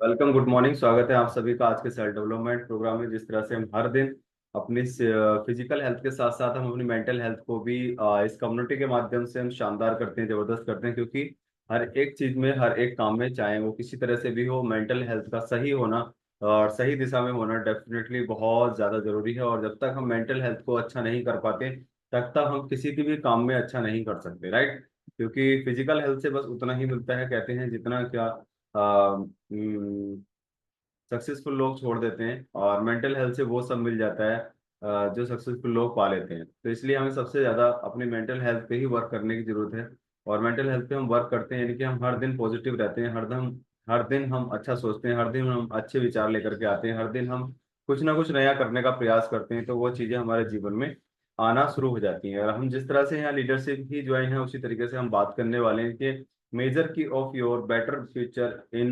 Welcome, good morning. स्वागत है आप सभी का आज के सेल्फ डेवलपमेंट प्रोग्राम में। जिस तरह से हम हर दिन अपनी फिजिकल हेल्थ के साथ साथ हम अपनी मेंटल हेल्थ को भी इस कम्युनिटी के माध्यम से हम शानदार करते हैं, जबरदस्त करते हैं। क्योंकि हर एक चीज में, हर एक काम में, चाहे वो किसी तरह से भी हो, मेंटल हेल्थ का सही होना और सही दिशा में होना डेफिनेटली बहुत ज्यादा जरूरी है। और जब तक हम मेंटल हेल्थ को अच्छा नहीं कर पाते, तब तक हम किसी की भी काम में अच्छा नहीं कर सकते, राइट। क्योंकि फिजिकल हेल्थ से बस उतना ही मिलता है, कहते हैं, जितना क्या सक्सेसफुल लोग छोड़ देते हैं, और मेंटल हेल्थ से वो सब मिल जाता है जो सक्सेसफुल लोग पा लेते हैं। तो इसलिए हमें सबसे ज्यादा अपनी मेंटल हेल्थ पे ही वर्क करने की जरूरत है। और मेंटल हेल्थ पे हम वर्क करते हैं, यानी कि हम हर दिन पॉजिटिव रहते हैं, हर दिन हम अच्छा सोचते हैं, हर दिन हम अच्छे विचार लेकर के आते हैं, हर दिन हम कुछ ना कुछ नया करने का प्रयास करते हैं, तो वो चीजें हमारे जीवन में आना शुरू हो जाती हैं। और हम जिस तरह से यहाँ लीडरशिप ही ज्वाइन है, उसी तरीके से हम बात करने वाले हैं कि मेजर की of your better future in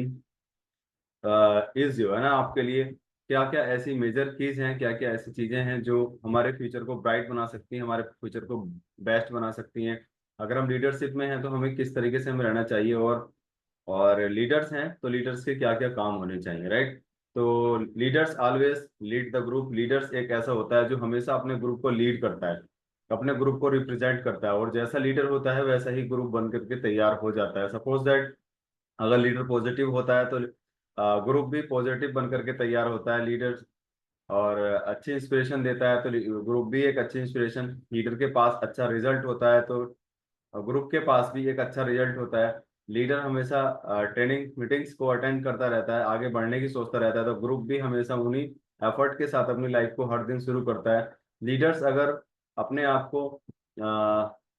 is, जो है ना, आपके लिए क्या क्या ऐसी मेजर कीज हैं, क्या क्या ऐसी चीजें हैं जो हमारे फ्यूचर को ब्राइट बना सकती हैं, हमारे फ्यूचर को बेस्ट बना सकती हैं। अगर हम लीडरशिप में हैं तो हमें किस तरीके से हमें रहना चाहिए, और लीडर्स हैं तो लीडर्स के क्या क्या काम होने चाहिए, राइट। तो leaders always lead the group. Leaders एक ऐसा होता है जो हमेशा अपने ग्रुप को लीड करता है, अपने ग्रुप को रिप्रेजेंट करता है, और जैसा लीडर होता है वैसा ही ग्रुप बन करके तैयार हो जाता है। सपोज दैट अगर लीडर पॉजिटिव होता है तो ग्रुप भी पॉजिटिव बन करके तैयार होता है। लीडर और अच्छी इंस्पिरेशन देता है तो ग्रुप भी एक अच्छी इंस्पिरेशन। लीडर के पास अच्छा रिजल्ट होता है तो ग्रुप के पास भी एक अच्छा रिजल्ट होता है। लीडर हमेशा ट्रेनिंग मीटिंग्स को अटेंड करता रहता है, आगे बढ़ने की सोचता रहता है, तो ग्रुप भी हमेशा उन्हीं एफर्ट के साथ अपनी लाइफ को हर दिन शुरू करता है। लीडर्स अगर अपने आप को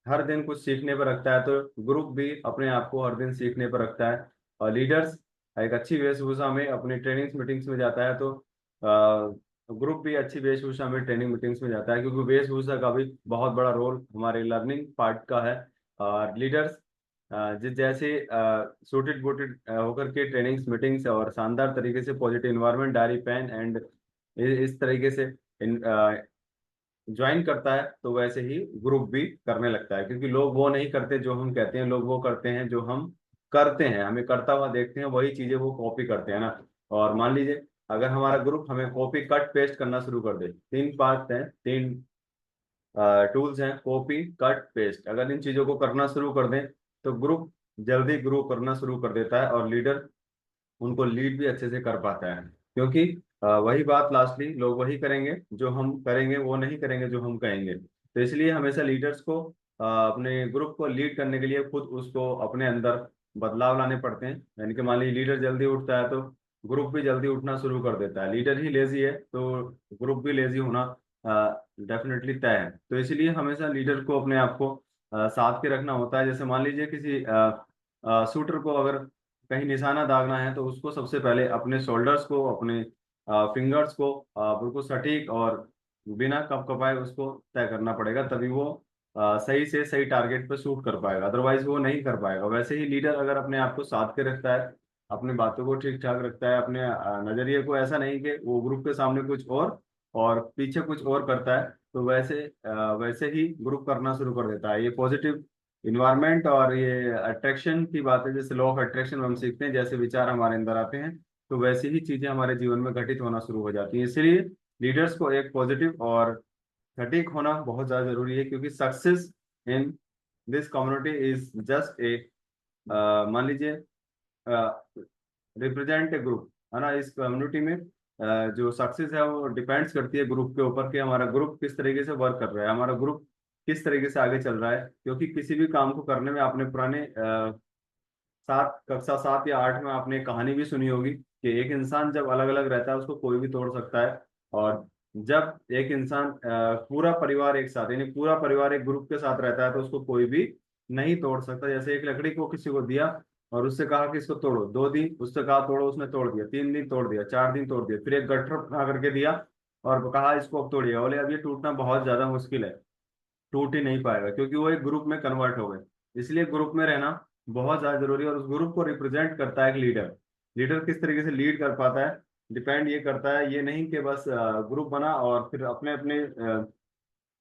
हर दिन कुछ सीखने पर रखता है, तो ग्रुप भी अपने आप को हर दिन सीखने पर रखता है। और लीडर्स एक अच्छी वेशभूषा में अपनी ट्रेनिंग मीटिंग्स में जाता है, तो ग्रुप भी अच्छी वेशभूषा में ट्रेनिंग मीटिंग्स में जाता है, क्योंकि वेशभूषा का भी बहुत बड़ा रोल हमारे लर्निंग पार्ट का है। और लीडर्स जिस जैसे सूटेड बूटेड होकर के ट्रेनिंग्स मीटिंग्स और शानदार तरीके से positive environment, diary pen and इस तरीके से ज्वाइन करता है, तो वैसे ही ग्रुप भी करने लगता है। क्योंकि लोग वो नहीं करते जो हम कहते हैं, लोग वो करते हैं जो हम करते हैं। हमें करता हुआ देखते हैं, वही चीजें वो कॉपी करते हैं ना। और मान लीजिए अगर हमारा ग्रुप हमें कॉपी कट पेस्ट करना शुरू कर दे, तीन पार्ट हैं, तीन टूल्स हैं, कॉपी कट पेस्ट। अगर इन चीजों को करना शुरू कर दें तो ग्रुप जल्दी ग्रो करना शुरू कर देता है, और लीडर उनको लीड भी अच्छे से कर पाता है। क्योंकि वही बात, लास्टली लोग वही करेंगे जो हम करेंगे, वो नहीं करेंगे जो हम कहेंगे। तो इसलिए हमेशा लीडर्स को अपने ग्रुप को लीड करने के लिए खुद उसको अपने अंदर बदलाव लाने पड़ते हैं। यानी कि मान लीजिए लीडर जल्दी उठता है तो ग्रुप भी जल्दी उठना शुरू कर देता है। लीडर ही लेजी है तो ग्रुप भी लेजी होना डेफिनेटली तय है। तो इसलिए हमेशा लीडर को अपने आप को साथ के रखना होता है। जैसे मान लीजिए किसी शूटर को अगर कहीं निशाना दागना है, तो उसको सबसे पहले अपने शोल्डर्स को, अपने फिंगर्स को बिल्कुल सटीक और बिना कप कपाए उसको तय करना पड़ेगा, तभी वो सही से सही टारगेट पे शूट कर पाएगा, अदरवाइज वो नहीं कर पाएगा। वैसे ही लीडर अगर अपने आप को साध के रखता है, अपनी बातों को ठीक ठाक रखता है, अपने नजरिए को ऐसा नहीं कि वो ग्रुप के सामने कुछ और पीछे कुछ और करता है, तो वैसे ही ग्रुप करना शुरू कर देता है। ये पॉजिटिव इन्वायरमेंट और ये अट्रैक्शन की बात है। जैसे लॉ ऑफ अट्रैक्शन हम सीखते हैं, जैसे विचार हमारे अंदर आते हैं तो वैसी ही चीजें हमारे जीवन में घटित होना शुरू हो जाती हैं। इसलिए लीडर्स को एक पॉजिटिव और सटीक होना बहुत ज्यादा जरूरी है। क्योंकि success in this community is just a, मान लीजिए, रिप्रेजेंट ए ग्रुप, है ना। इस कम्युनिटी में जो सक्सेस है वो डिपेंड्स करती है ग्रुप के ऊपर, कि हमारा ग्रुप किस तरीके से वर्क कर रहा है, हमारा ग्रुप किस तरीके से आगे चल रहा है। क्योंकि किसी भी काम को करने में आपने पुराने कक्षा 7 या 8 में आपने एक कहानी भी सुनी होगी कि एक इंसान जब अलग अलग रहता है उसको कोई भी तोड़ सकता है, और जब एक इंसान पूरा परिवार एक साथ, यानी पूरा परिवार एक ग्रुप के साथ रहता है, तो उसको कोई भी नहीं तोड़ सकता। जैसे एक लकड़ी को किसी को दिया और उससे कहा कि इसको तोड़ो, 2 दिन उससे कहा तोड़ो, उसने तोड़ दिया, 3 दिन तोड़ दिया, 4 दिन तोड़ दिया, फिर एक गट्ठर बना करके दिया और कहा इसको अब तोड़िए, बोले अब ये टूटना बहुत ज्यादा मुश्किल है, टूट ही नहीं पाएगा, क्योंकि वो एक ग्रुप में कन्वर्ट हो गए। इसलिए ग्रुप में रहना बहुत ज्यादा जरूरी है। और उस ग्रुप को रिप्रेजेंट करता है एक लीडर। लीडर किस तरीके से लीड कर पाता है, डिपेंड ये करता है, ये नहीं कि बस ग्रुप बना और फिर अपने अपने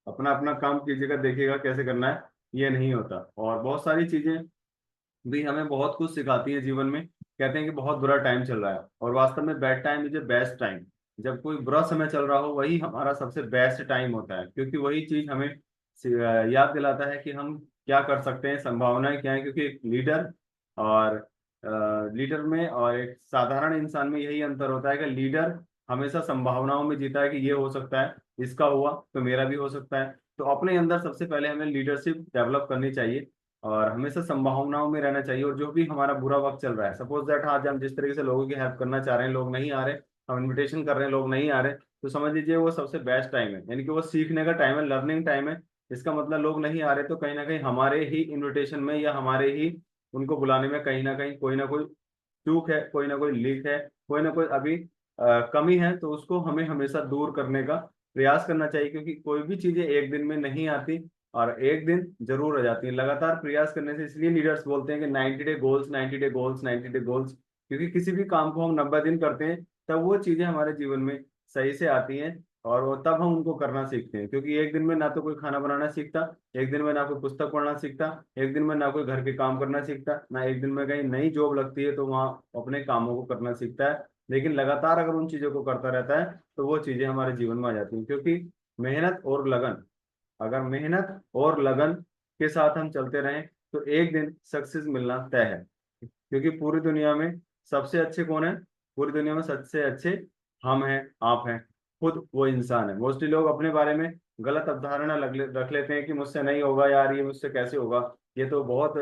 अपना अपना काम कीजिएगा, देखिएगा कैसे करना है, ये नहीं होता। और बहुत सारी चीजें भी हमें बहुत कुछ सिखाती है जीवन में। कहते हैं कि बहुत बुरा टाइम चल रहा है, और वास्तव में bad time is a best time. जब कोई बुरा समय चल रहा हो वही हमारा सबसे बेस्ट टाइम होता है, क्योंकि वही चीज हमें याद दिलाता है कि हम क्या कर सकते हैं, संभावनाएं क्या है। क्योंकि एक लीडर और लीडर में और एक साधारण इंसान में यही अंतर होता है कि लीडर हमेशा संभावनाओं में जीता है कि ये हो सकता है, इसका हुआ तो मेरा भी हो सकता है। तो अपने अंदर सबसे पहले हमें लीडरशिप डेवलप करनी चाहिए और हमेशा संभावनाओं में रहना चाहिए। और जो भी हमारा बुरा वक्त चल रहा है, सपोज दैट आज हम जिस तरीके से लोगों की हेल्प करना चाह रहे हैं, लोग नहीं आ रहे, हम इनविटेशन कर रहे हैं, लोग नहीं आ रहे, तो समझ लीजिए वो सबसे बेस्ट टाइम है, यानी कि वो सीखने का टाइम है, लर्निंग टाइम है। इसका मतलब लोग नहीं आ रहे तो कहीं ना कहीं हमारे ही इन्विटेशन में या हमारे ही उनको बुलाने में कहीं ना कोई चूक है, कोई ना कोई लीक है, कोई ना कोई अभी कमी है। तो उसको हमें हमेशा दूर करने का प्रयास करना चाहिए, क्योंकि कोई भी चीजें एक दिन में नहीं आती और एक दिन जरूर आ जाती है। लगातार प्रयास करने से, इसलिए लीडर्स बोलते हैं कि 90 day goals, 90 day goals, 90 day goals. क्योंकि किसी भी काम को हम 90 दिन करते हैं तब वो चीजें हमारे जीवन में सही से आती हैं, और वो तब हम उनको करना सीखते हैं। क्योंकि एक दिन में ना तो कोई खाना बनाना सीखता, एक दिन में ना कोई पुस्तक पढ़ना सीखता, एक दिन में ना कोई घर के काम करना सीखता, ना एक दिन में कहीं नई जॉब लगती है तो वहाँ अपने कामों को करना सीखता है। लेकिन लगातार अगर उन चीजों को करता रहता है तो वो चीजें हमारे जीवन में आ जाती हैं। क्योंकि मेहनत और लगन, अगर मेहनत और लगन के साथ हम चलते रहें तो एक दिन सक्सेस मिलना तय है। क्योंकि पूरी दुनिया में सबसे अच्छे कौन है? पूरी दुनिया में सबसे अच्छे हम हैं, आप हैं, खुद वो इंसान है। मोस्टली लोग अपने बारे में गलत अवधारणा रख लेते हैं कि मुझसे नहीं होगा यार, ये मुझसे कैसे होगा, ये तो बहुत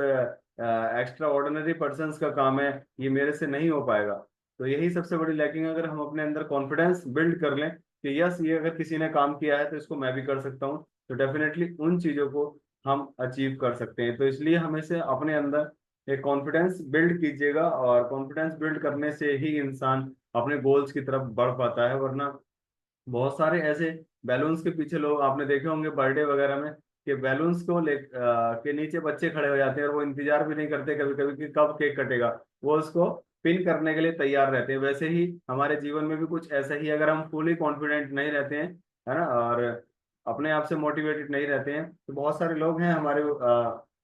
एक्स्ट्रा ऑर्डिनरी पर्सन का काम है, ये मेरे से नहीं हो पाएगा। तो यही सबसे बड़ी लैकिंग। अगर हम अपने अंदर कॉन्फिडेंस बिल्ड कर लें कि यस, ये अगर किसी ने काम किया है तो इसको मैं भी कर सकता हूँ, तो डेफिनेटली उन चीजों को हम अचीव कर सकते हैं। तो इसलिए हमें से अपने अंदर एक कॉन्फिडेंस बिल्ड कीजिएगा, और कॉन्फिडेंस बिल्ड करने से ही इंसान अपने गोल्स की तरफ बढ़ पाता है। वरना बहुत सारे ऐसे बैलून्स के पीछे लोग आपने देखे होंगे बर्थडे वगैरह में, कि बैलून्स को के नीचे बच्चे खड़े हो जाते हैं और वो इंतजार भी नहीं करते कभी कभी कि कब केक कटेगा, वो उसको पिन करने के लिए तैयार रहते हैं। वैसे ही हमारे जीवन में भी कुछ ऐसा ही, अगर हम फुली कॉन्फिडेंट नहीं रहते हैं, है ना, और अपने आप से मोटिवेटेड नहीं रहते हैं, तो बहुत सारे लोग हैं हमारे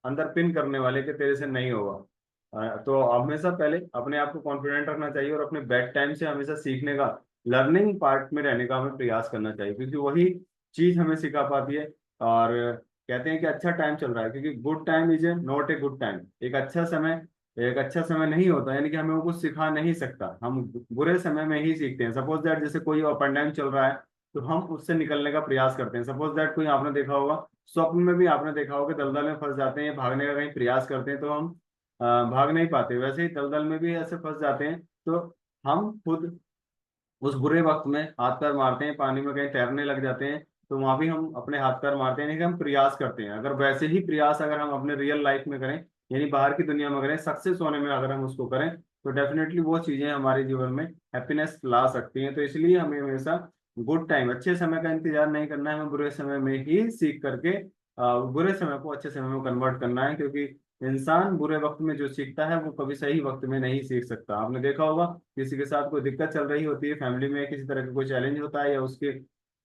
अंदर पिन करने वाले कि तेरे से नहीं होगा। तो हमेशा पहले अपने आप को कॉन्फिडेंट रखना चाहिए और अपने बैड टाइम से हमेशा सीखने का, लर्निंग पार्ट में रहने का हमें प्रयास करना चाहिए, क्योंकि वही चीज हमें सिखा पाती है। और कहते हैं कि अच्छा टाइम चल रहा है, क्योंकि good time is a not a good time. एक अच्छा समय नहीं होता, यानी कि हमें वो कुछ सिखा नहीं सकता, हम बुरे समय में ही सीखते हैं। सपोज दैट जैसे कोई अप एंड डाउन चल रहा है तो हम उससे निकलने का प्रयास करते हैं। सपोज दैट कोई, आपने देखा होगा स्वप्न में भी, आपने देखा होगा कि दलदल में फंस जाते हैं, भागने का कहीं प्रयास करते हैं तो हम भाग नहीं पाते, वैसे ही दलदल में भी ऐसे फंस जाते हैं तो हम खुद उस बुरे वक्त में हाथ पैर मारते हैं, पानी में कहीं तैरने लग जाते हैं तो वहां भी हम अपने हाथ पैर मारते हैं, नहीं कि हम प्रयास करते हैं। अगर वैसे ही प्रयास अगर हम अपने रियल लाइफ में करें, यानी बाहर की दुनिया में करें, सक्सेस होने में अगर हम उसको करें, तो डेफिनेटली वो चीजें हमारे जीवन में हैप्पीनेस ला सकती हैं। तो इसलिए हमें हमेशा गुड टाइम, अच्छे समय का इंतजार नहीं करना है, हमें बुरे समय में ही सीख करके बुरे समय को अच्छे समय में कन्वर्ट करना है। क्योंकि इंसान बुरे वक्त में जो सीखता है वो कभी सही वक्त में नहीं सीख सकता। आपने देखा होगा किसी के साथ कोई दिक्कत चल रही होती है, फैमिली में किसी तरह का कोई चैलेंज होता है, या उसके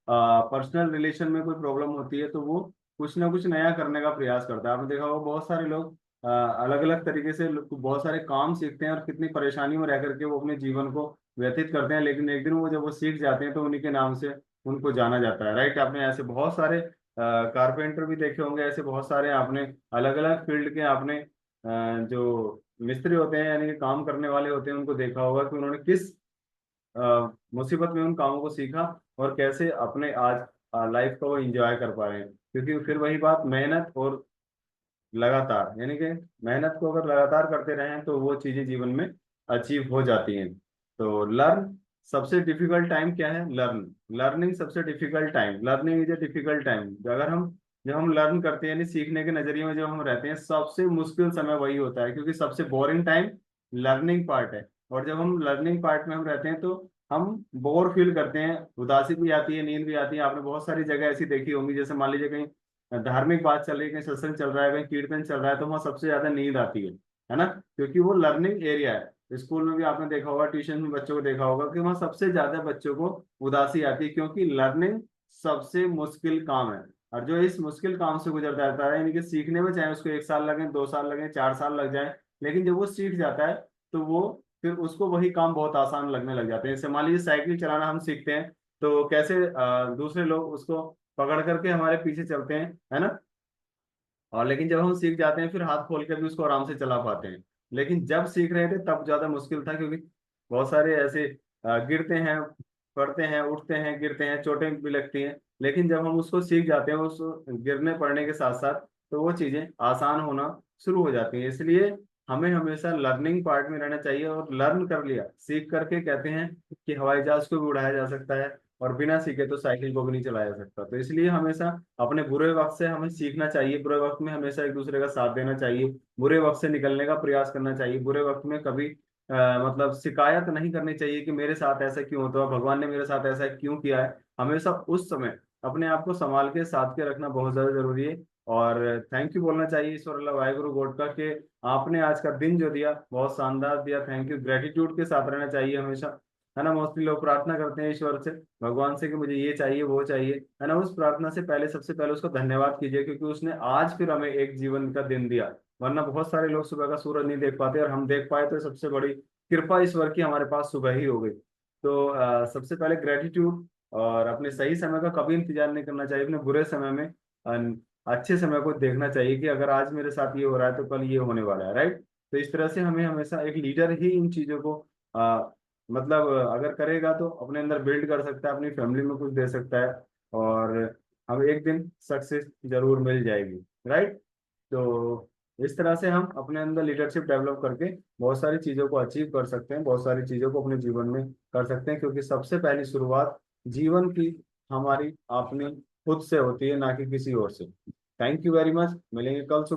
पर्सनल रिलेशन में कोई प्रॉब्लम होती है, तो वो कुछ ना कुछ नया करने का प्रयास करता है। आपने देखा होगा बहुत सारे लोग अलग अलग तरीके से बहुत सारे काम सीखते हैं और कितनी परेशानी में रह करके वो अपने जीवन को व्यतीत करते हैं, लेकिन एक दिन वो जब वो सीख जाते हैं तो उन्हीं के नाम से उनको जाना जाता है। राइट, आपने ऐसे बहुत सारे कारपेंटर भी देखे होंगे, ऐसे बहुत सारे आपने अलग अलग फील्ड के आपने जो मिस्त्री होते हैं, यानी कि काम करने वाले होते हैं, उनको देखा होगा कि उन्होंने किस मुसीबत में उन कामों को सीखा और कैसे अपने आज लाइफ को वो एंजॉय कर पा रहे हैं। क्योंकि फिर वही बात, मेहनत और लगातार, यानी कि मेहनत को अगर लगातार करते रहें तो वो चीजें जीवन में अचीव हो जाती हैं। तो लर्न, सबसे डिफिकल्ट टाइम क्या है? लर्निंग सबसे difficult time, learning is a difficult time. अगर हम जब हम लर्न करते हैं, यानी सीखने के नजरिए में जब हम रहते हैं, सबसे मुश्किल समय वही होता है, क्योंकि सबसे बोरिंग टाइम लर्निंग पार्ट है। और जब हम लर्निंग पार्ट में हम रहते हैं तो हम बोर फील करते हैं, उदासी भी आती है, नींद भी आती है। आपने बहुत सारी जगह ऐसी देखी होंगी, जैसे मान लीजिए कहीं धार्मिक बात चल रही है, कहीं सत्संग चल रहा है, कहीं कीर्तन चल रहा है, तो वहाँ सबसे ज्यादा नींद आती है ना, क्योंकि वो लर्निंग एरिया है। स्कूल में भी आपने देखा होगा, ट्यूशन में बच्चों को देखा होगा कि वहाँ सबसे ज्यादा बच्चों को उदासी आती है, क्योंकि लर्निंग सबसे मुश्किल काम है। और जो इस मुश्किल काम से गुजर जाता है, यानी कि सीखने में चाहे उसको 1 साल लगे, 2 साल लगे, 4 साल लग जाए, लेकिन जब वो सीख जाता है तो वो फिर उसको वही काम बहुत आसान लगने लग जाते हैं। जैसे मान लीजिए साइकिल चलाना हम सीखते हैं, तो कैसे दूसरे लोग उसको पकड़ करके हमारे पीछे चलते हैं, है ना। और लेकिन जब हम सीख जाते हैं फिर हाथ खोल के भी उसको आराम से चला पाते हैं। लेकिन जब सीख रहे थे तब ज्यादा मुश्किल था, क्योंकि बहुत सारे ऐसे गिरते हैं, पड़ते हैं, उठते हैं, गिरते हैं, चोटें भी लगती हैं। लेकिन जब हम उसको सीख जाते हैं, उस गिरने पड़ने के साथ साथ, तो वो चीजें आसान होना शुरू हो जाती हैं। इसलिए हमें हमेशा लर्निंग पार्ट में रहना चाहिए, और लर्न कर लिया, सीख करके कहते हैं कि हवाई जहाज को भी उड़ाया जा सकता है, और बिना सीखे तो साइकिल को भी नहीं चलाया जा सकता। तो इसलिए हमेशा अपने बुरे वक्त से हमें सीखना चाहिए, बुरे वक्त में हमेशा एक दूसरे का साथ देना चाहिए, बुरे वक्त से निकलने का प्रयास करना चाहिए। बुरे वक्त में कभी मतलब शिकायत नहीं करनी चाहिए कि मेरे साथ ऐसा क्यों होता है, भगवान ने मेरे साथ ऐसा क्यों किया है। हमेशा उस समय अपने आप को संभाल के साथ के रखना बहुत ज्यादा जरूरी है। और थैंक यू बोलना चाहिए ईश्वर अल्लाह वाहेगुरु गॉड का, कि आपने आज का दिन जो दिया बहुत शानदार दिया। थैंक यू, ग्रेटिट्यूड के साथ रहना चाहिए हमेशा, है ना। मोस्टली लोग प्रार्थना करते हैं ईश्वर से, भगवान से, कि मुझे ये चाहिए वो चाहिए, है ना। उस प्रार्थना से पहले सबसे पहले उसको धन्यवाद कीजिए, क्योंकि उसने आज फिर हमें एक जीवन का दिन दिया। वरना बहुत सारे लोग सुबह का सूरज नहीं देख पाते, और हम देख पाए तो सबसे बड़ी कृपा ईश्वर की हमारे पास सुबह ही हो गई। तो सबसे पहले ग्रेटिट्यूड, और अपने सही समय का कभी इंतजार नहीं करना चाहिए। अपने बुरे समय में अच्छे समय को देखना चाहिए, कि अगर आज मेरे साथ ये हो रहा है तो कल ये होने वाला है, राइट। तो इस तरह से हमें हमेशा, एक लीडर ही इन चीजों को मतलब अगर करेगा तो अपने अंदर बिल्ड कर सकता है, अपनी फैमिली में कुछ दे सकता है, और हमें एक दिन सक्सेस जरूर मिल जाएगी, राइट। तो इस तरह से हम अपने अंदर लीडरशिप डेवलप करके बहुत सारी चीजों को अचीव कर सकते हैं, बहुत सारी चीजों को अपने जीवन में कर सकते हैं, क्योंकि सबसे पहली शुरुआत जीवन की हमारी अपनी खुद से होती है, ना कि किसी और से। थैंक यू वेरी मच, मिलेंगे कल सुबह।